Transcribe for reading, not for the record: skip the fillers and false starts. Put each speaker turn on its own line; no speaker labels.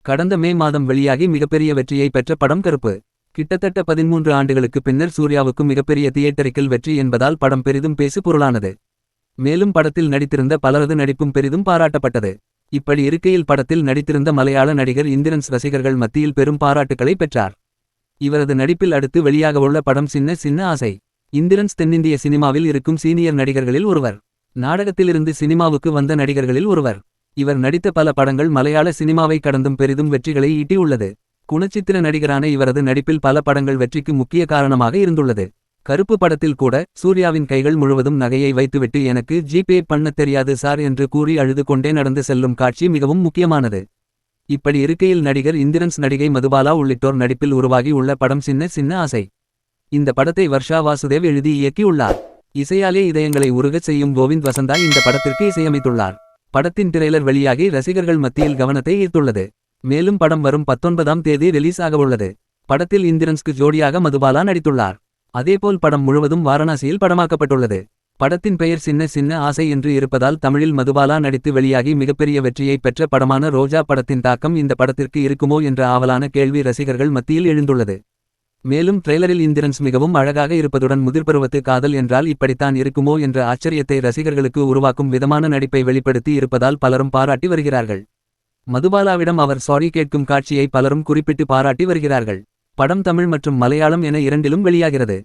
கடந்த மே மாதம் வெளியாகி மிகப்பெரிய வெற்றியை பெற்ற படம் கருப்பு. கிட்டத்தட்ட 13 ஆண்டுகளுக்கு பின்னர் சூர்யாவுக்கு மிகப்பெரிய தியேட்டரிக்கல் வெற்றி என்பதால் படம் பெரிதும் பேசு பொருளானது. மேலும் படத்தில் நடித்திருந்த பலரது நடிப்பும் பெரிதும் பாராட்டப்பட்டது. இப்படி இருக்கையில் படத்தில் நடித்திருந்த மலையாள நடிகர் இந்திரன்ஸ் ரசிகர்கள் மத்தியில் பெரும் பாராட்டுக்களை பெற்றார். இவரது நடிப்பில் அடுத்து வெளியாகவுள்ள படம் சின்ன சின்ன ஆசை. இந்திரன்ஸ் தென்னிந்திய சினிமாவில் இருக்கும் சீனியர் நடிகர்களில் ஒருவர். நாடகத்திலிருந்து சினிமாவுக்கு வந்த நடிகர்களில் ஒருவர். இவர் நடித்த பல படங்கள் மலையாள சினிமாவை கடந்தும் பெரிதும் வெற்றிகளை ஈட்டியுள்ளது. குணச்சித்திர நடிகரான இவரது நடிப்பில் பல படங்கள் வெற்றிக்கு முக்கிய காரணமாக இருந்துள்ளது. கருப்பு படத்தில் கூட சூர்யாவின் கைகள் முழுவதும் நகையை வைத்துவிட்டு எனக்கு ஜிபே பண்ணத் தெரியாது சார் என்று கூறி அழுது கொண்டே நடந்து செல்லும் காட்சி மிகவும் முக்கியமானது. இப்படி இருக்கையில் நடிகர் இந்திரன்ஸ், நடிகை மதுபாலா உள்ளிட்டோர் நடிப்பில் உருவாகி உள்ள படம் சின்ன சின்ன ஆசை. இந்த படத்தை வர்ஷா வாசுதேவ் எழுதி இயக்கியுள்ளார். இசையாலே இதயங்களை உருகச் செய்யும் கோவிந்த் வசந்தா இந்த படத்திற்கு இசையமைத்துள்ளார். படத்தின் ட்ரெய்லர் வெளியாகி ரசிகர்கள் மத்தியில் கவனத்தை ஈர்த்துள்ளது. மேலும் படம் வரும் 19ஆம் தேதி ரிலீஸ் ஆகவுள்ளது. படத்தில் இந்திரன்ஸ்க்கு ஜோடியாக மதுபாலா நடித்துள்ளார். அதேபோல் படம் முழுவதும் வாரணாசியில் படமாக்கப்பட்டுள்ளது. படத்தின் பெயர் சின்ன சின்ன ஆசை என்று இருப்பதால் தமிழில் மதுபாலா நடித்து வெளியாகி மிகப்பெரிய வெற்றியை பெற்ற படமான ரோஜா படத்தின் தாக்கம் இந்த படத்திற்கு இருக்குமோ என்ற ஆவலான கேள்வி ரசிகர்கள் மத்தியில் எழுந்துள்ளது. மேலும் ட்ரெய்லரில் இந்திரன்ஸ் மிகவும் அழகாக இருப்பதுடன் முதிர்பருவத்து காதல் என்றால் இப்படித்தான் இருக்குமோ என்ற ஆச்சரியத்தை ரசிகர்களுக்கு உருவாக்கும் விதமான நடிப்பை வெளிப்படுத்தி இருப்பதால் பலரும் பாராட்டி வருகிறார்கள். மதுபாலாவிடம் அவர் சாரி கேட்கும் காட்சியை பலரும் குறிப்பிட்டு பாராட்டி வருகிறார்கள். படம் தமிழ் மற்றும் மலையாளம் என இரண்டிலும் வெளியாகிறது.